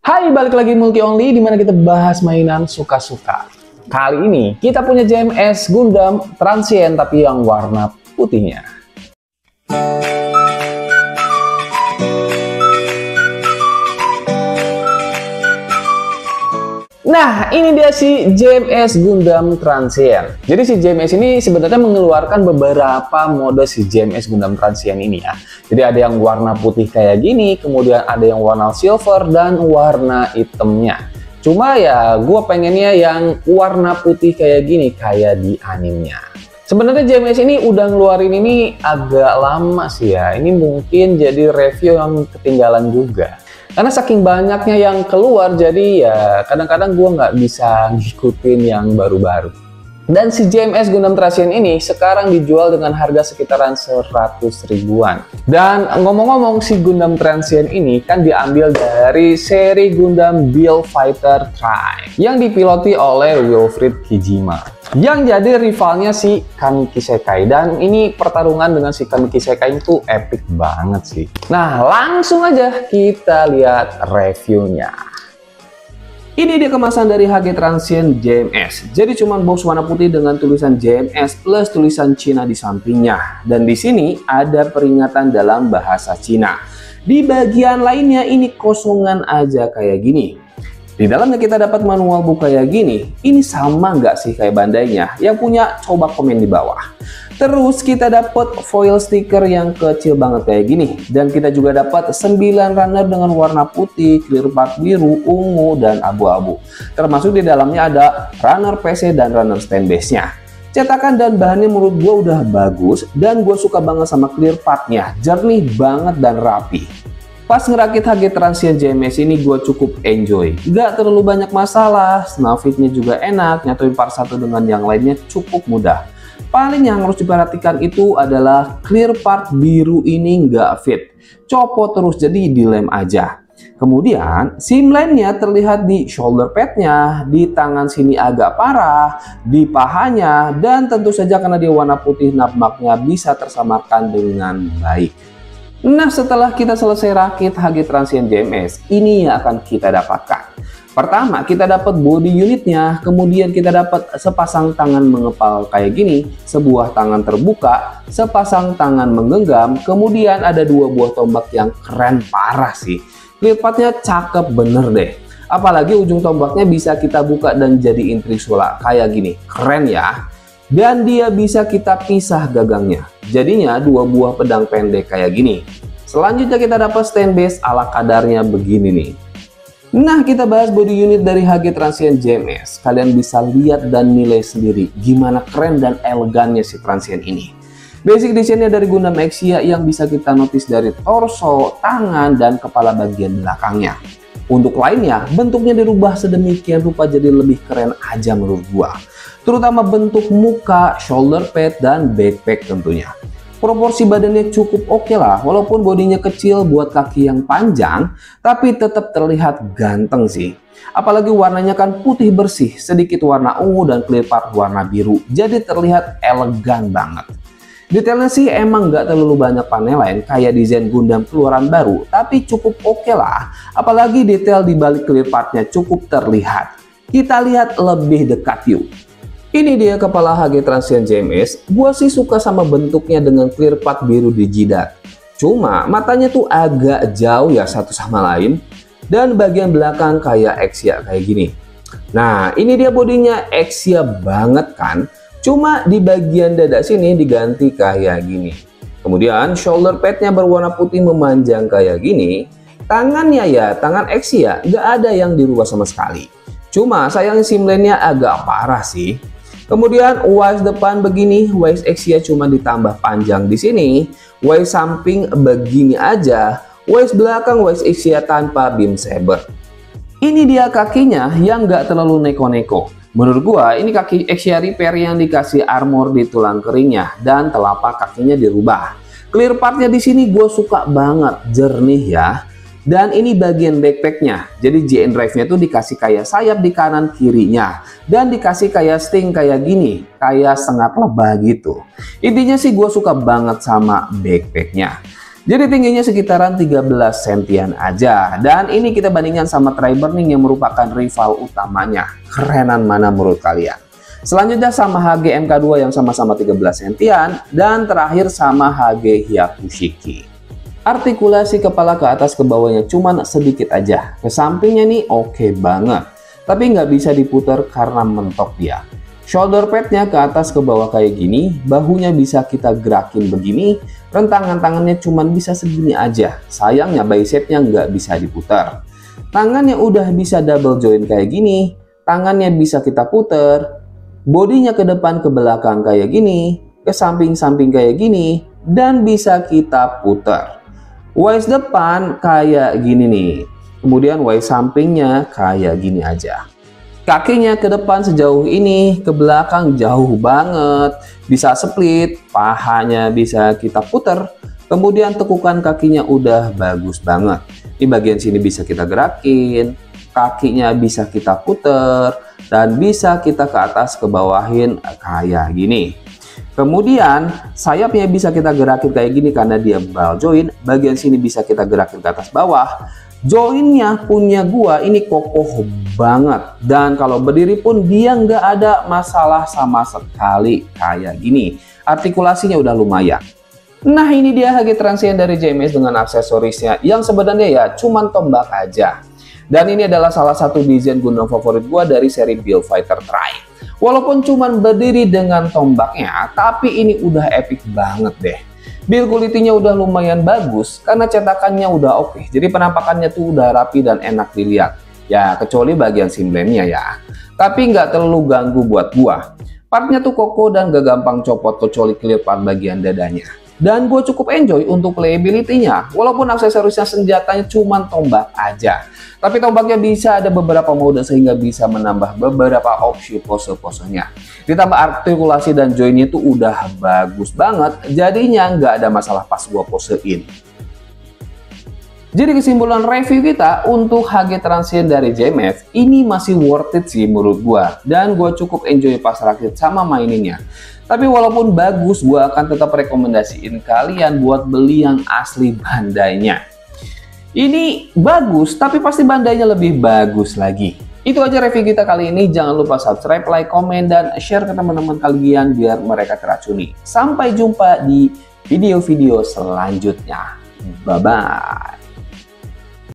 Hai, balik lagi Multi Only di mana kita bahas mainan suka-suka. Kali ini kita punya JMS Gundam Transient tapi yang warna putihnya. Nah, ini dia si JMS Gundam Transient. Jadi si JMS ini sebenarnya mengeluarkan beberapa mode si JMS Gundam Transient ini ya. Jadi ada yang warna putih kayak gini, kemudian ada yang warna silver dan warna hitamnya. Cuma ya gue pengennya yang warna putih kayak gini, kayak di animenya. Sebenarnya JMS ini udah ngeluarin ini agak lama sih ya. Ini mungkin jadi review yang ketinggalan juga. Karena saking banyaknya yang keluar, jadi ya kadang-kadang gue nggak bisa ngikutin yang baru-baru. Dan si JMS Gundam Transient ini sekarang dijual dengan harga sekitaran 100 ribuan. Dan ngomong-ngomong, si Gundam Transient ini kan diambil dari seri Gundam Build Fighter Tribe yang dipiloti oleh Wilfried Kijima, yang jadi rivalnya si Kamiki Sekai. Dan ini pertarungan dengan si Kamiki Sekai itu epic banget sih. Nah, langsung aja kita lihat reviewnya. Ini dia kemasan dari HG Transient JMS. Jadi cuman box warna putih dengan tulisan JMS plus tulisan Cina di sampingnya. Dan di sini ada peringatan dalam bahasa Cina. Di bagian lainnya ini kosongan aja kayak gini. Di dalamnya kita dapat manual buku kayak gini. Ini sama nggak sih kayak Bandai-nya? Yang punya coba komen di bawah. Terus kita dapat foil stiker yang kecil banget kayak gini. Dan kita juga dapat 9 runner dengan warna putih, clear part biru, ungu, dan abu-abu. Termasuk di dalamnya ada runner PC dan runner stand base-nya. Cetakan dan bahannya menurut gue udah bagus. Dan gue suka banget sama clear part-nya. Jernih banget dan rapi. Pas ngerakit HG Transient JMS ini gue cukup enjoy. Gak terlalu banyak masalah, snap fitnya juga enak, nyatuin part satu dengan yang lainnya cukup mudah. Paling yang harus diperhatikan itu adalah clear part biru ini nggak fit. Copot terus, jadi dilem aja. Kemudian sim lainnya terlihat di shoulder padnya, di tangan sini agak parah, di pahanya, dan tentu saja karena dia warna putih nampaknya bisa tersamarkan dengan baik. Nah, setelah kita selesai rakit HG Transient JMS, ini yang akan kita dapatkan. Pertama, kita dapat body unitnya, kemudian kita dapat sepasang tangan mengepal kayak gini, sebuah tangan terbuka, sepasang tangan menggenggam, kemudian ada dua buah tombak yang keren parah sih. Clear part-nya cakep bener deh. Apalagi ujung tombaknya bisa kita buka dan jadiin trisula kayak gini, keren ya. Dan dia bisa kita pisah gagangnya. Jadinya dua buah pedang pendek kayak gini. Selanjutnya kita dapat stand base ala kadarnya begini nih. Nah, kita bahas body unit dari HG Transient JMS. Kalian bisa lihat dan nilai sendiri gimana keren dan elegannya si Transient ini. Basic desainnya dari Gundam Exia yang bisa kita notice dari torso, tangan, dan kepala bagian belakangnya. Untuk lainnya, bentuknya dirubah sedemikian rupa jadi lebih keren aja menurut gua. Terutama bentuk muka, shoulder pad, dan backpack tentunya. Proporsi badannya cukup oke lah, walaupun bodinya kecil buat kaki yang panjang, tapi tetap terlihat ganteng sih. Apalagi warnanya kan putih bersih, sedikit warna ungu dan clear part warna biru, jadi terlihat elegan banget. Detailnya sih emang nggak terlalu banyak panel lain kayak desain Gundam keluaran baru, tapi cukup oke lah. Apalagi detail di balik clear partnya cukup terlihat. Kita lihat lebih dekat yuk. Ini dia kepala HG Transient JMS. Gua sih suka sama bentuknya dengan clear part biru di jidat. Cuma matanya tuh agak jauh ya satu sama lain. Dan bagian belakang kayak Exia kayak gini. Nah, ini dia bodinya Exia banget kan. Cuma di bagian dada sini diganti kayak gini. Kemudian shoulder padnya berwarna putih memanjang kayak gini. Tangannya ya tangan Exia nggak ada yang dirubah sama sekali. Cuma sayang sim lainnya agak parah sih. Kemudian waist depan begini, waist Exia cuma ditambah panjang di sini. Waist samping begini aja. Waist belakang waist Exia tanpa beam saber. Ini dia kakinya yang nggak terlalu neko-neko. Menurut gua ini kaki Exia repair yang dikasih armor di tulang keringnya dan telapak kakinya dirubah. Clear partnya di sini gue suka banget, jernih ya. Dan ini bagian backpacknya. Jadi JN Drive-nya tuh dikasih kayak sayap di kanan kirinya. Dan dikasih kayak sting kayak gini. Kayak sengat lebah gitu. Intinya sih gue suka banget sama backpacknya. Jadi tingginya sekitaran 13 sentian aja. Dan ini kita bandingkan sama Tri-Burning yang merupakan rival utamanya. Kerenan mana menurut kalian? Selanjutnya sama HG MK2 yang sama-sama 13 sentian. Dan terakhir sama HG Hyakushiki. Artikulasi kepala ke atas ke bawahnya cuman sedikit aja. Ke sampingnya nih oke banget. Tapi nggak bisa diputar karena mentok dia. Shoulder padnya ke atas ke bawah kayak gini, bahunya bisa kita gerakin begini, rentangan tangannya cuman bisa segini aja. Sayangnya bicepnya nggak bisa diputar. Tangannya udah bisa double joint kayak gini, tangannya bisa kita puter, bodinya ke depan ke belakang kayak gini, ke samping-samping kayak gini, dan bisa kita puter. Waist depan kayak gini nih, kemudian waist sampingnya kayak gini aja. Kakinya ke depan sejauh ini, ke belakang jauh banget, bisa split, pahanya bisa kita puter, kemudian tekukan kakinya udah bagus banget. Di bagian sini bisa kita gerakin, kakinya bisa kita puter, dan bisa kita ke atas ke bawahin kayak gini. Kemudian sayapnya bisa kita gerakin kayak gini karena dia ball joint, bagian sini bisa kita gerakin ke atas bawah. Joinnya punya gua ini kokoh banget, dan kalau berdiri pun dia nggak ada masalah sama sekali kayak gini. Artikulasinya udah lumayan. Nah ini dia HG Transient dari JMS dengan aksesorisnya yang sebenarnya ya cuman tombak aja. Dan ini adalah salah satu desain Gundam favorit gua dari seri Build Fighter Tri. Walaupun cuman berdiri dengan tombaknya, tapi ini udah epic banget deh. Build quality-nya udah lumayan bagus karena cetakannya udah oke. Jadi penampakannya tuh udah rapi dan enak dilihat. Ya kecuali bagian simplemnya ya. Tapi nggak terlalu ganggu buat gua. Partnya tuh kokoh dan gak gampang copot kecuali clear part bagian dadanya. Dan gue cukup enjoy untuk playability-nya. Walaupun aksesorisnya senjatanya cuma tombak aja. Tapi tombaknya bisa ada beberapa mode sehingga bisa menambah beberapa opsi pose-posenya. Ditambah artikulasi dan joinnya itu udah bagus banget. Jadinya nggak ada masalah pas gue posein. Jadi kesimpulan review kita untuk HG Transient dari JMF ini masih worth it sih menurut gua, dan gua cukup enjoy pas rakit sama maininnya. Tapi walaupun bagus, gua akan tetap rekomendasiin kalian buat beli yang asli Bandai-nya. Ini bagus, tapi pasti Bandai-nya lebih bagus lagi. Itu aja review kita kali ini. Jangan lupa subscribe, like, komen, dan share ke teman-teman kalian biar mereka teracuni. Sampai jumpa di video-video selanjutnya. Bye-bye.